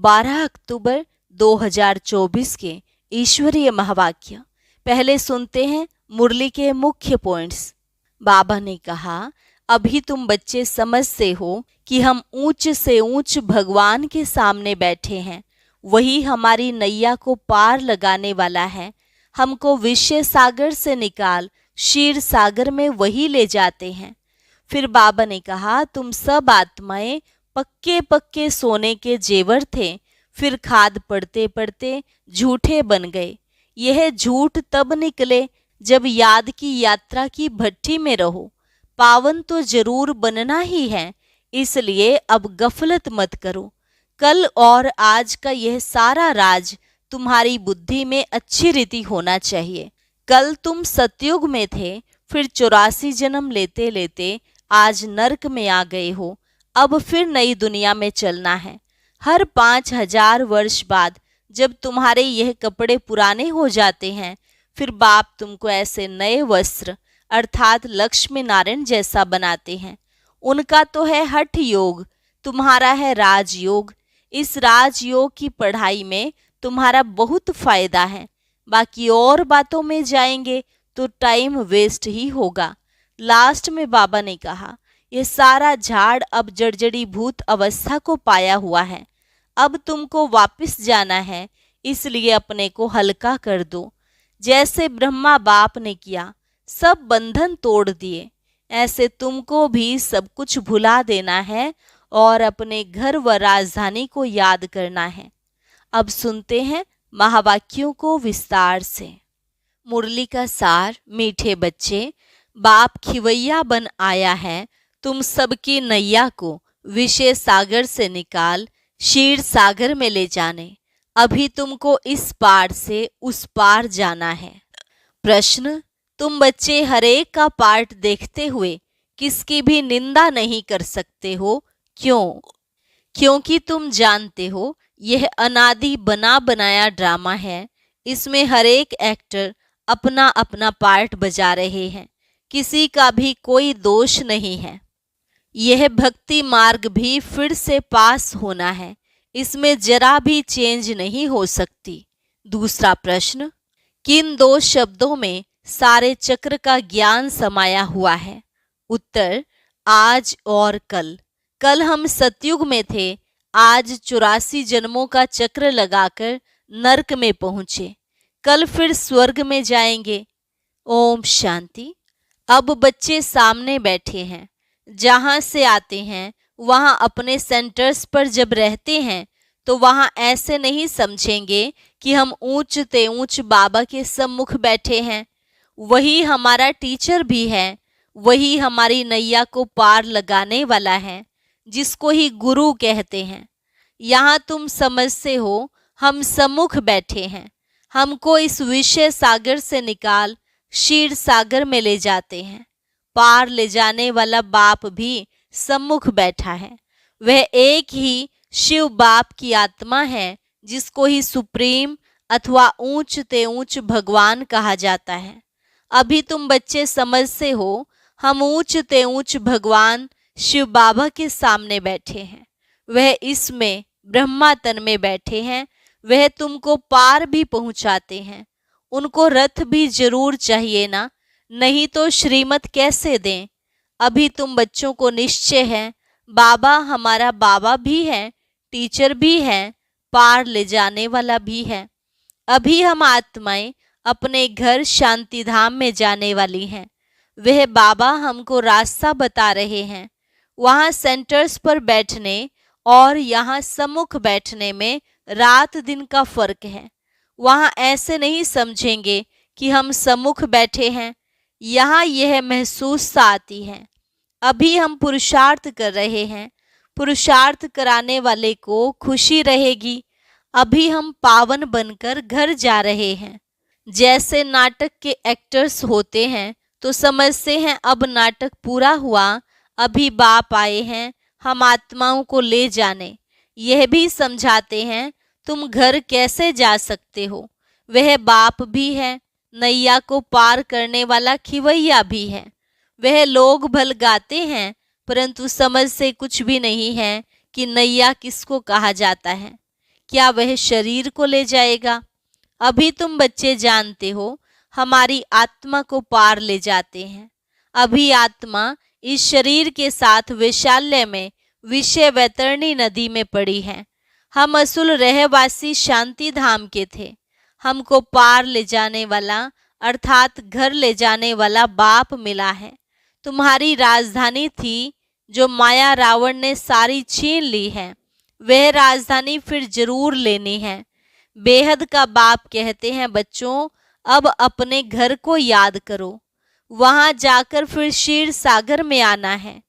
12 अक्टूबर 2024 के ईश्वरीय महावाक्य। पहले सुनते हैं मुरली के मुख्य पॉइंट्स। बाबा ने कहा, अभी तुम बच्चे समझते हो कि हम ऊंच से ऊंच भगवान के सामने बैठे हैं। वही हमारी नैया को पार लगाने वाला है। हमको विषय सागर से निकाल क्षीर सागर में वही ले जाते हैं। फिर बाबा ने कहा, तुम सब आत्माएं पक्के पक्के सोने के जेवर थे, फिर खाद पड़ते पड़ते झूठे बन गए। यह झूठ तब निकले जब याद की यात्रा की भट्टी में रहो। पावन तो जरूर बनना ही है, इसलिए अब गफलत मत करो। कल और आज का यह सारा राज तुम्हारी बुद्धि में अच्छी रीति होना चाहिए। कल तुम सतयुग में थे, फिर 84 जन्म लेते लेते आज नरक में आ गए हो। अब फिर नई दुनिया में चलना है। हर 5000 वर्ष बाद जब तुम्हारे यह कपड़े पुराने हो जाते हैं, फिर बाप तुमको ऐसे नए वस्त्र अर्थात लक्ष्मी नारायण जैसा बनाते हैं। उनका तो है हठ योग, तुम्हारा है राजयोग। इस राजयोग की पढ़ाई में तुम्हारा बहुत फायदा है। बाकी और बातों में जाएंगे तो टाइम वेस्ट ही होगा। लास्ट में बाबा ने कहा, यह सारा झाड़ अब जड़जड़ी भूत अवस्था को पाया हुआ है। अब तुमको वापस जाना है, इसलिए अपने को हल्का कर दो। जैसे ब्रह्मा बाप ने किया, सब बंधन तोड़ दिए, ऐसे तुमको भी सब कुछ भुला देना है और अपने घर व राजधानी को याद करना है। अब सुनते हैं महावाक्यों को विस्तार से। मुरली का सार। मीठे बच्चे, बाप खिवैया बन आया है तुम सबकी नैया को विषय सागर से निकाल क्षीर सागर में ले जाने। अभी तुमको इस पार से उस पार जाना है। प्रश्न, तुम बच्चे हरेक का पार्ट देखते हुए किसकी भी निंदा नहीं कर सकते हो, क्यों? क्योंकि तुम जानते हो यह अनादि बना बनाया ड्रामा है। इसमें हरेक एक्टर अपना अपना पार्ट बजा रहे हैं, किसी का भी कोई दोष नहीं है। यह भक्ति मार्ग भी फिर से पास होना है, इसमें जरा भी चेंज नहीं हो सकती। दूसरा प्रश्न, किन दो शब्दों में सारे चक्र का ज्ञान समाया हुआ है? उत्तर, आज और कल। कल हम सतयुग में थे, आज 84 जन्मों का चक्र लगाकर नरक में पहुंचे, कल फिर स्वर्ग में जाएंगे। ओम शांति। अब बच्चे सामने बैठे हैं, जहां से आते हैं वहां अपने सेंटर्स पर जब रहते हैं तो वहां ऐसे नहीं समझेंगे कि हम ऊंच ते ऊंच बाबा के सम्मुख बैठे हैं। वही हमारा टीचर भी है, वही हमारी नैया को पार लगाने वाला है, जिसको ही गुरु कहते हैं। यहाँ तुम समझते हो हम सम्मुख बैठे हैं, हमको इस विषय सागर से निकाल क्षीर सागर में ले जाते हैं। पार ले जाने वाला बाप भी सम्मुख बैठा है। वह एक ही शिव बाप की आत्मा है, जिसको ही सुप्रीम अथवा ऊंच ते ऊंच भगवान कहा जाता है। अभी तुम बच्चे समझते हो हम ऊंच ते ऊंच भगवान शिव बाबा के सामने बैठे हैं। वह इसमें ब्रह्मा तन में बैठे हैं, वह तुमको पार भी पहुंचाते हैं। उनको रथ भी जरूर चाहिए ना, नहीं तो श्रीमत कैसे दें? अभी तुम बच्चों को निश्चय है बाबा हमारा बाबा भी है, टीचर भी है, पार ले जाने वाला भी है। अभी हम आत्माएं अपने घर शांति धाम में जाने वाली हैं। वह बाबा हमको रास्ता बता रहे हैं। वहाँ सेंटर्स पर बैठने और यहाँ सम्मुख बैठने में रात दिन का फर्क है। वहाँ ऐसे नहीं समझेंगे कि हम सम्मुख बैठे हैं। यहाँ यह महसूस आती है। अभी हम पुरुषार्थ कर रहे हैं, पुरुषार्थ कराने वाले को खुशी रहेगी। अभी हम पावन बनकर घर जा रहे हैं। जैसे नाटक के एक्टर्स होते हैं तो समझते हैं अब नाटक पूरा हुआ, अभी बाप आए हैं हम आत्माओं को ले जाने। यह भी समझाते हैं तुम घर कैसे जा सकते हो। वह बाप भी है, नैया को पार करने वाला खिवैया भी है। वह लोग भल गाते हैं, परंतु समझ से कुछ भी नहीं है कि नैया किसको कहा जाता है। क्या वह शरीर को ले जाएगा? अभी तुम बच्चे जानते हो हमारी आत्मा को पार ले जाते हैं। अभी आत्मा इस शरीर के साथ वैशाल्य में विषय वैतरणी नदी में पड़ी है। हम असुल रहवासी शांति धाम के थे। हमको पार ले जाने वाला अर्थात घर ले जाने वाला बाप मिला है। तुम्हारी राजधानी थी जो माया रावण ने सारी छीन ली है, वह राजधानी फिर जरूर लेनी है। बेहद का बाप कहते हैं बच्चों, अब अपने घर को याद करो। वहां जाकर फिर क्षीर सागर में आना है।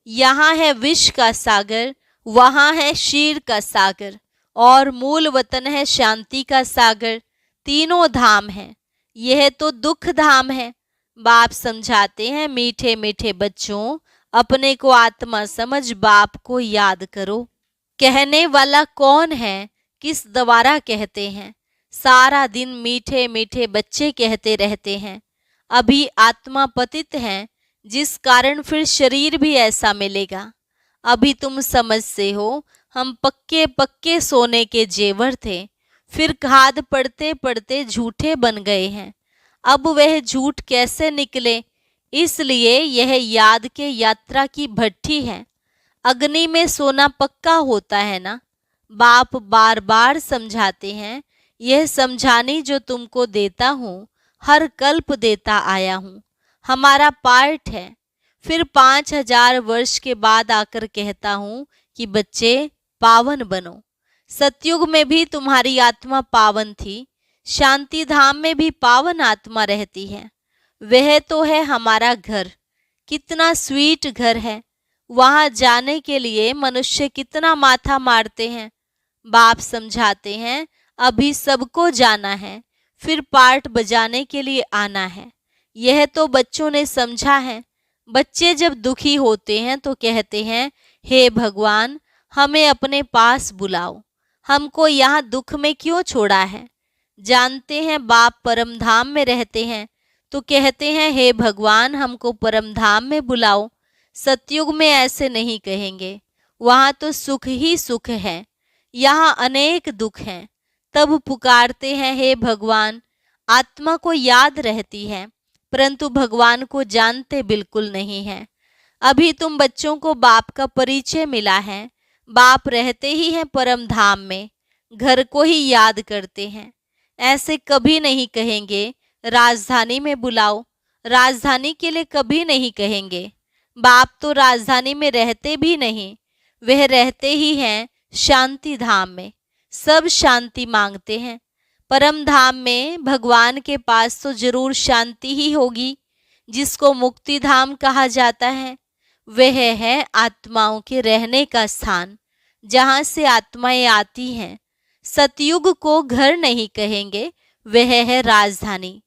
यहाँ है विष का सागर, वहां है क्षीर का सागर, और मूल वतन है शांति का सागर। तीनों धाम हैं। यह तो दुख धाम है। बाप समझाते हैं, मीठे मीठे बच्चों, अपने को आत्मा समझ बाप को याद करो। कहने वाला कौन है, किस द्वारा कहते हैं? सारा दिन मीठे मीठे बच्चे कहते रहते हैं। अभी आत्मा पतित है, जिस कारण फिर शरीर भी ऐसा मिलेगा। अभी तुम समझते हो हम पक्के पक्के सोने के जेवर थे, फिर खाद पड़ते पड़ते झूठे बन गए हैं। अब वह झूठ कैसे निकले? इसलिए यह याद के यात्रा की भट्ठी है। अग्नि में सोना पक्का होता है ना। बाप बार बार समझाते हैं, यह समझानी जो तुमको देता हूँ हर कल्प देता आया हूँ, हमारा पार्ट है। फिर 5000 वर्ष के बाद आकर कहता हूँ कि बच्चे पावन बनो। सतयुग में भी तुम्हारी आत्मा पावन थी, शांति धाम में भी पावन आत्मा रहती है। वह तो है हमारा घर। कितना स्वीट घर है। वहां जाने के लिए मनुष्य कितना माथा मारते हैं। बाप समझाते हैं, अभी सबको जाना है, फिर पार्ट बजाने के लिए आना है। यह तो बच्चों ने समझा है। बच्चे जब दुखी होते हैं तो कहते हैं, हे भगवान हमें अपने पास बुलाओ, हमको यहाँ दुख में क्यों छोड़ा है? जानते हैं बाप परम धाम में रहते हैं तो कहते हैं, हे भगवान हमको परम धाम में बुलाओ। सतयुग में ऐसे नहीं कहेंगे, वहाँ तो सुख ही सुख है, यहाँ अनेक दुख हैं। तब पुकारते हैं, हे भगवान। आत्मा को याद रहती है परंतु भगवान को जानते बिल्कुल नहीं है। अभी तुम बच्चों को बाप का परिचय मिला है। बाप रहते ही हैं परम धाम में, घर को ही याद करते हैं। ऐसे कभी नहीं कहेंगे राजधानी में बुलाओ, राजधानी के लिए कभी नहीं कहेंगे। बाप तो राजधानी में रहते भी नहीं, वह रहते ही हैं शांति धाम में। सब शांति मांगते हैं। परम धाम में भगवान के पास तो जरूर शांति ही होगी। जिसको मुक्ति धाम कहा जाता है वह है आत्माओं के रहने का स्थान, जहाँ से आत्माएं आती हैं। सतयुग को घर नहीं कहेंगे, वह है राजधानी।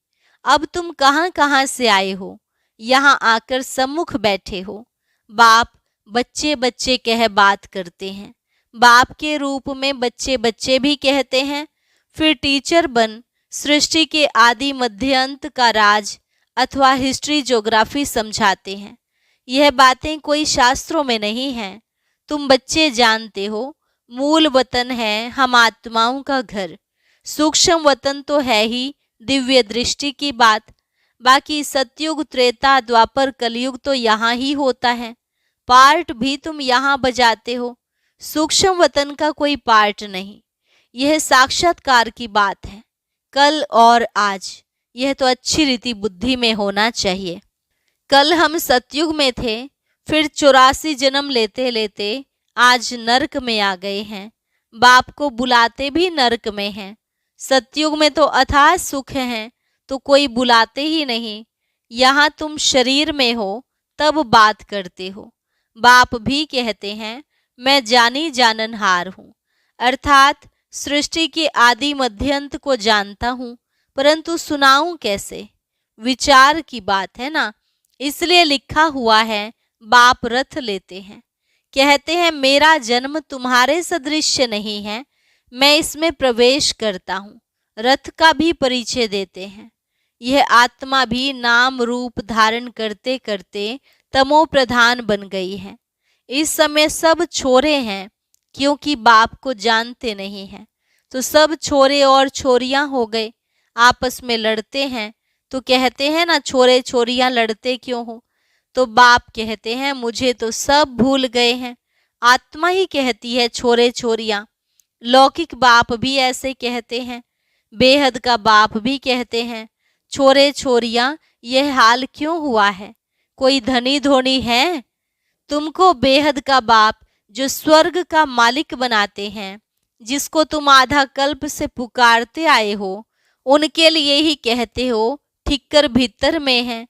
अब तुम कहाँ कहाँ से आए हो, यहाँ आकर सम्मुख बैठे हो। बाप बच्चे बच्चे कह बात करते हैं। बाप के रूप में बच्चे बच्चे भी कहते हैं। फिर टीचर बन सृष्टि के आदि मध्य अंत का राज अथवा हिस्ट्री ज्योग्राफी समझाते हैं। यह बातें कोई शास्त्रों में नहीं हैं। तुम बच्चे जानते हो मूल वतन है हम आत्माओं का घर। सूक्ष्म वतन तो है ही दिव्य दृष्टि की बात। बाकी सतयुग त्रेता द्वापर कलयुग तो यहाँ ही होता है। पार्ट भी तुम यहाँ बजाते हो। सूक्ष्म वतन का कोई पार्ट नहीं। यह साक्षात्कार की बात है, कल और आज। यह तो अच्छी रीति बुद्धि में होना चाहिए। कल हम सतयुग में थे, फिर 84 जन्म लेते लेते आज नरक में आ गए हैं। बाप को बुलाते भी नरक में हैं। सतयुग में तो अथाह सुख है तो कोई बुलाते ही नहीं। यहाँ तुम शरीर में हो तब बात करते हो। बाप भी कहते हैं, मैं जानी जाननहार हूँ, अर्थात सृष्टि के आदि मध्यंत को जानता हूँ, परंतु सुनाऊं कैसे? विचार की बात है ना। इसलिए लिखा हुआ है बाप रथ लेते हैं। कहते हैं मेरा जन्म तुम्हारे सदृश्य नहीं है, मैं इसमें प्रवेश करता हूँ। रथ का भी परिचय देते हैं। यह आत्मा भी नाम रूप धारण करते करते तमो प्रधान बन गई है। इस समय सब छोरे हैं क्योंकि बाप को जानते नहीं हैं। तो सब छोरे और छोरियां हो गए, आपस में लड़ते हैं। तो कहते हैं ना, छोरे छोरियां लड़ते क्यों हो? तो बाप कहते हैं मुझे तो सब भूल गए हैं। आत्मा ही कहती है छोरे छोरियां। लौकिक बाप भी ऐसे कहते हैं, बेहद का बाप भी कहते हैं छोरे छोरियां यह हाल क्यों हुआ है? कोई धनी धोनी है? तुमको बेहद का बाप जो स्वर्ग का मालिक बनाते हैं, जिसको तुम आधा कल्प से पुकारते आए हो, उनके लिए ही कहते हो ठिक्कर भीतर में है।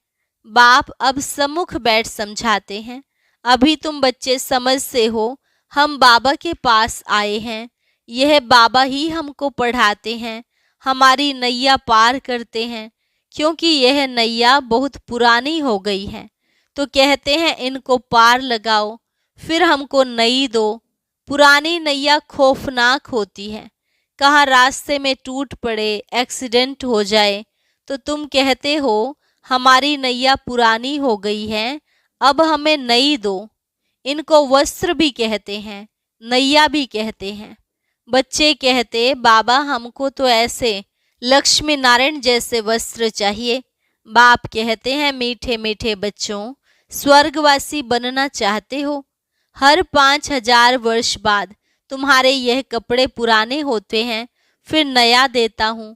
बाप अब सम्मुख बैठ समझाते हैं। अभी तुम बच्चे समझ से हो, हम बाबा के पास आए हैं। यह बाबा ही हमको पढ़ाते हैं, हमारी नैया पार करते हैं, क्योंकि यह नैया बहुत पुरानी हो गई है। तो कहते हैं इनको पार लगाओ, फिर हमको नई दो। पुरानी नैया खौफनाक होती है, कहाँ रास्ते में टूट पड़े, एक्सीडेंट हो जाए। तो तुम कहते हो हमारी नैया पुरानी हो गई है, अब हमें नई दो। इनको वस्त्र भी कहते हैं, नैया भी कहते हैं। बच्चे कहते बाबा हमको तो ऐसे लक्ष्मी नारायण जैसे वस्त्र चाहिए। बाप कहते हैं मीठे मीठे बच्चों, स्वर्गवासी बनना चाहते हो? हर 5000 वर्ष बाद तुम्हारे यह कपड़े पुराने होते हैं, फिर नया देता हूँ।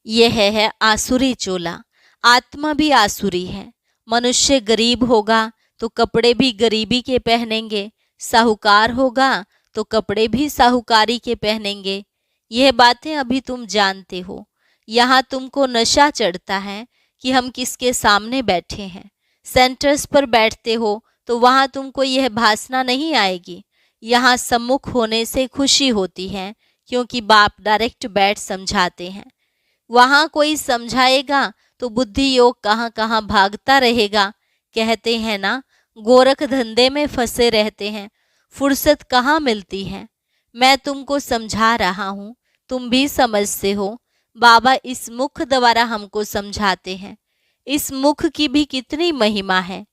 यह है आसुरी चोला। आत्मा भी आसुरी है। मनुष्य गरीब होगा तो कपड़े भी गरीबी के पहनेंगे, साहूकार होगा तो कपड़े भी साहूकारी के पहनेंगे। यह बातें अभी तुम जानते हो। यहाँ तुमको नशा चढ़ता है कि हम किसके सामने बैठे हैं। सेंटर्स पर बैठते हो तो वहाँ तुमको यह भासना नहीं आएगी। यहाँ सम्मुख होने से खुशी होती है, क्योंकि बाप डायरेक्ट बैठ समझाते हैं। वहाँ कोई समझाएगा तो बुद्धि योग कहाँ कहाँ भागता रहेगा। कहते हैं ना, गोरख धंधे में फंसे रहते हैं, फुर्सत कहाँ मिलती है। मैं तुमको समझा रहा हूँ, तुम भी समझते हो। बाबा इस मुख द्वारा हमको समझाते हैं। इस मुख की भी कितनी महिमा है।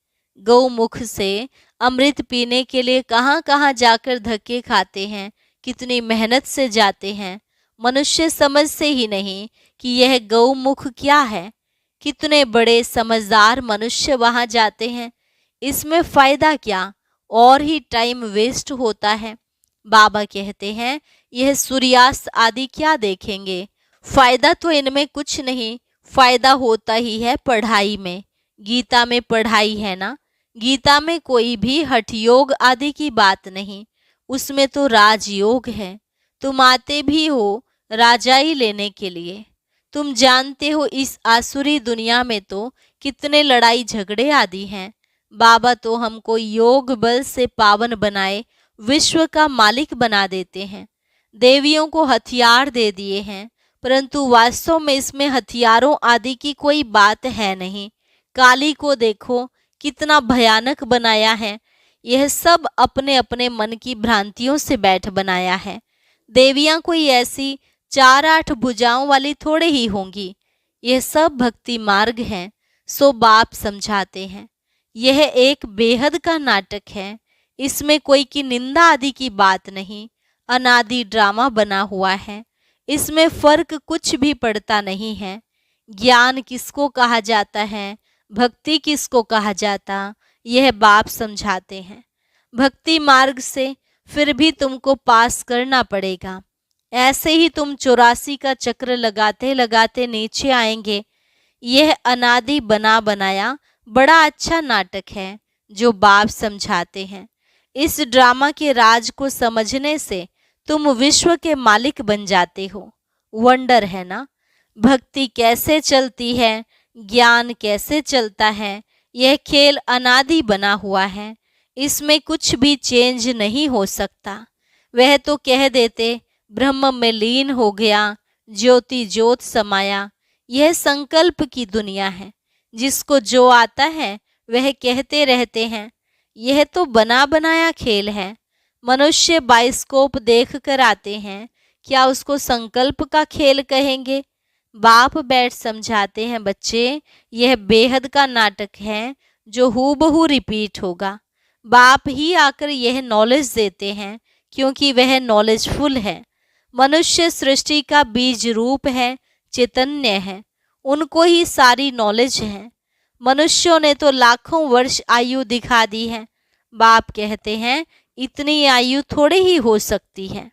गौ मुख से अमृत पीने के लिए कहाँ कहाँ जाकर धक्के खाते हैं, कितनी मेहनत से जाते हैं। मनुष्य समझते ही नहीं कि यह गौ मुख क्या है। कितने बड़े समझदार मनुष्य वहाँ जाते हैं। इसमें फायदा क्या, और ही टाइम वेस्ट होता है। बाबा कहते हैं यह सूर्यास्त आदि क्या देखेंगे, फायदा तो इनमें कुछ नहीं। फायदा होता ही है पढ़ाई में। गीता में पढ़ाई है ना, गीता में कोई भी हठ योग आदि की बात नहीं, उसमें तो राजयोग है। तुम आते भी हो राजाई लेने के लिए। तुम जानते हो इस आसुरी दुनिया में तो कितने लड़ाई झगड़े आदि हैं। बाबा तो हमको योग बल से पावन बनाए विश्व का मालिक बना देते हैं। देवियों को हथियार दे दिए हैं, परंतु वास्तव में इसमें हथियारों आदि की कोई बात है नहीं। काली को देखो कितना भयानक बनाया है। यह सब अपने अपने मन की भ्रांतियों से बैठ बनाया है। देवियां कोई ऐसी 4-8 भुजाओं वाली थोड़े ही होंगी। यह सब भक्ति मार्ग है। सो बाप समझाते हैं यह एक बेहद का नाटक है। इसमें कोई की निंदा आदि की बात नहीं। अनादि ड्रामा बना हुआ है। इसमें फर्क कुछ भी पड़ता नहीं है। ज्ञान किसको कहा जाता है, भक्ति किसको कहा जाता, यह बाप समझाते हैं। भक्ति मार्ग से फिर भी तुमको पास करना पड़ेगा। ऐसे ही तुम 84 का चक्र लगाते लगाते नीचे आएंगे। यह अनादि बना बनाया बड़ा अच्छा नाटक है जो बाप समझाते हैं। इस ड्रामा के राज को समझने से तुम विश्व के मालिक बन जाते हो। वंडर है ना, भक्ति कैसे चलती है, ज्ञान कैसे चलता है। यह खेल अनादि बना हुआ है, इसमें कुछ भी चेंज नहीं हो सकता। वह तो कह देते ब्रह्म में लीन हो गया, ज्योति ज्योत समाया। यह संकल्प की दुनिया है। जिसको जो आता है वह कहते रहते हैं। यह तो बना बनाया खेल है। मनुष्य बाइस्कोप देख कर आते हैं, क्या उसको संकल्प का खेल कहेंगे? बाप बैठ समझाते हैं बच्चे, यह बेहद का नाटक है जो हूबहू रिपीट होगा। बाप ही आकर यह नॉलेज देते हैं, क्योंकि वह नॉलेजफुल है। मनुष्य सृष्टि का बीज रूप है, चैतन्य है, उनको ही सारी नॉलेज है। मनुष्यों ने तो लाखों वर्ष आयु दिखा दी है। बाप कहते हैं इतनी आयु थोड़ी ही हो सकती है।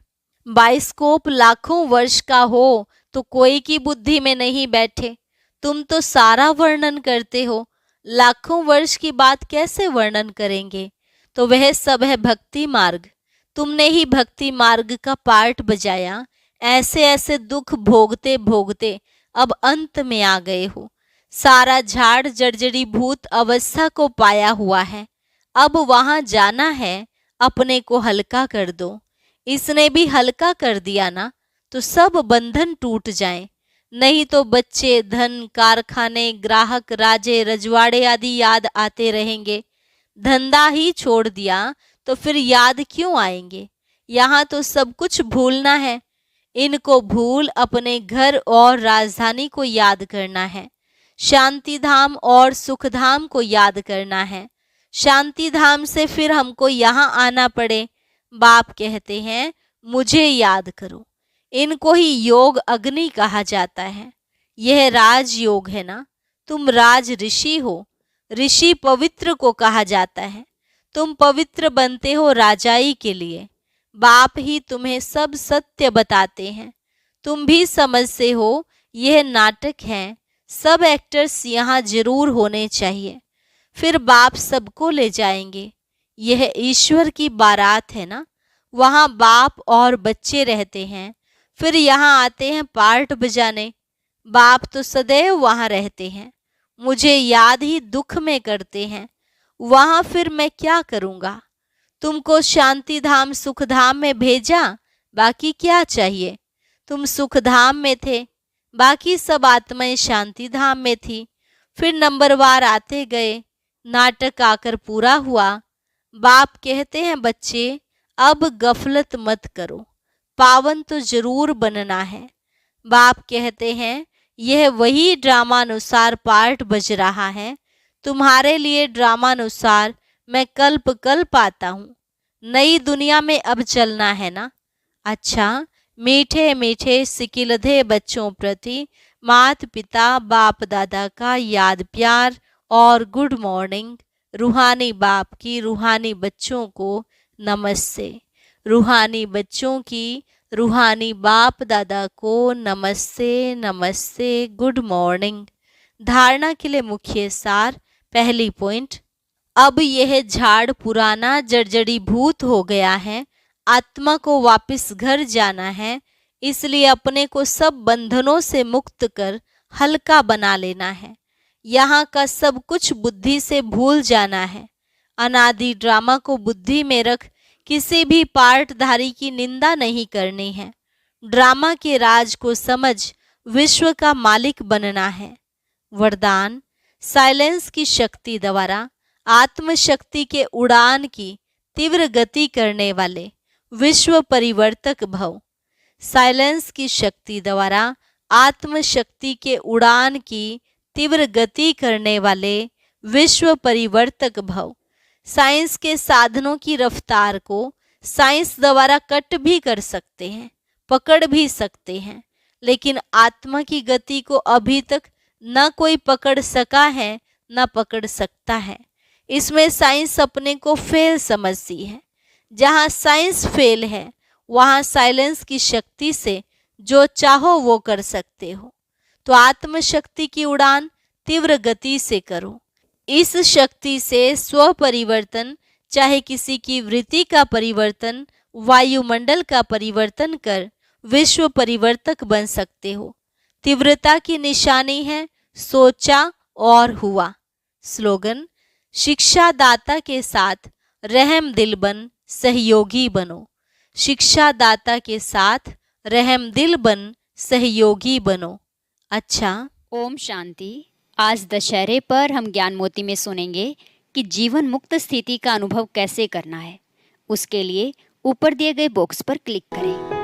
बाइस्कोप लाखों वर्ष का हो तो कोई की बुद्धि में नहीं बैठे। तुम तो सारा वर्णन करते हो, लाखों वर्ष की बात कैसे वर्णन करेंगे? तो वह सब है भक्ति मार्ग। तुमने ही भक्ति मार्ग का पार्ट बजाया। ऐसे ऐसे दुख भोगते भोगते अब अंत में आ गए हो। सारा झाड़ जर्जरी भूत अवस्था को पाया हुआ है। अब वहां जाना है, अपने को हल्का कर दो। इसने भी हल्का कर दिया ना, तो सब बंधन टूट जाएं। नहीं तो बच्चे, धन, कारखाने, ग्राहक, राजे, रजवाड़े आदि याद आते रहेंगे। धंधा ही छोड़ दिया तो फिर याद क्यों आएंगे? यहाँ तो सब कुछ भूलना है। इनको भूल अपने घर और राजधानी को याद करना है। शांति धाम और सुख धाम को याद करना है। शांति धाम से फिर हमको यहाँ आना पड़े। बाप कहते हैं मुझे याद करो। इनको ही योग अग्नि कहा जाता है। यह राज योग है ना। तुम राज ऋषि हो। ऋषि पवित्र को कहा जाता है। तुम पवित्र बनते हो राजाई के लिए। बाप ही तुम्हें सब सत्य बताते हैं। तुम भी समझते हो यह नाटक है। सब एक्टर्स यहाँ जरूर होने चाहिए। फिर बाप सबको ले जाएंगे। यह ईश्वर की बारात है ना। वहाँ बाप और बच्चे रहते हैं, फिर यहाँ आते हैं पार्ट बजाने। बाप तो सदैव वहाँ रहते हैं, मुझे याद ही दुख में करते हैं। वहाँ फिर मैं क्या करूँगा? तुमको शांति धाम सुख धाम में भेजा, बाकी क्या चाहिए? तुम सुख धाम में थे, बाकी सब आत्माएं शांति धाम में थी। फिर नंबरवार आते गए, नाटक आकर पूरा हुआ। बाप कहते हैं बच्चे अब गफलत मत करो, पावन तो जरूर बनना है। बाप कहते हैं यह वही ड्रामानुसार पार्ट बज रहा है। तुम्हारे लिए ड्रामानुसार मैं कल्प कल्प आता हूँ। नई दुनिया में अब चलना है ना। अच्छा, मीठे मीठे सिकिलधे बच्चों प्रति माता पिता बाप दादा का याद प्यार और गुड मॉर्निंग। रूहानी बाप की रूहानी बच्चों को नमस्ते। रूहानी बच्चों की रूहानी बाप दादा को नमस्ते नमस्ते, गुड मॉर्निंग। धारणा के लिए मुख्य सार। पहली पॉइंट, अब यह झाड़ पुराना जर्जरीभूत हो गया है। आत्मा को वापस घर जाना है, इसलिए अपने को सब बंधनों से मुक्त कर हल्का बना लेना है। यहाँ का सब कुछ बुद्धि से भूल जाना है। अनादि ड्रामा को बुद्धि में रख किसी भी पार्टधारी की निंदा नहीं करनी है। ड्रामा के राज को समझ विश्व का मालिक बनना है। वरदान, साइलेंस की शक्ति द्वारा आत्मशक्ति के उड़ान की तीव्र गति करने वाले विश्व परिवर्तक भव। साइलेंस की शक्ति द्वारा आत्मशक्ति के उड़ान की तीव्र गति करने वाले विश्व परिवर्तक भव। साइंस के साधनों की रफ्तार को साइंस द्वारा कट भी कर सकते हैं, पकड़ भी सकते हैं, लेकिन आत्मा की गति को अभी तक न कोई पकड़ सका है न पकड़ सकता है। इसमें साइंस अपने को फेल समझती है। जहाँ साइंस फेल है वहाँ साइलेंस की शक्ति से जो चाहो वो कर सकते हो। तो आत्मशक्ति की उड़ान तीव्र गति से करो। इस शक्ति से स्व परिवर्तन, चाहे किसी की वृत्ति का परिवर्तन, वायुमंडल का परिवर्तन कर विश्व परिवर्तक बन सकते हो। तीव्रता की निशानी है सोचा और हुआ। स्लोगन, शिक्षादाता के साथ रहम दिल बन सहयोगी बनो। शिक्षादाता के साथ रहम दिल बन सहयोगी बनो। अच्छा, ओम शांति। आज दशहरे पर हम ज्ञान मोती में सुनेंगे कि जीवन मुक्त स्थिति का अनुभव कैसे करना है। उसके लिए ऊपर दिए गए बॉक्स पर क्लिक करें।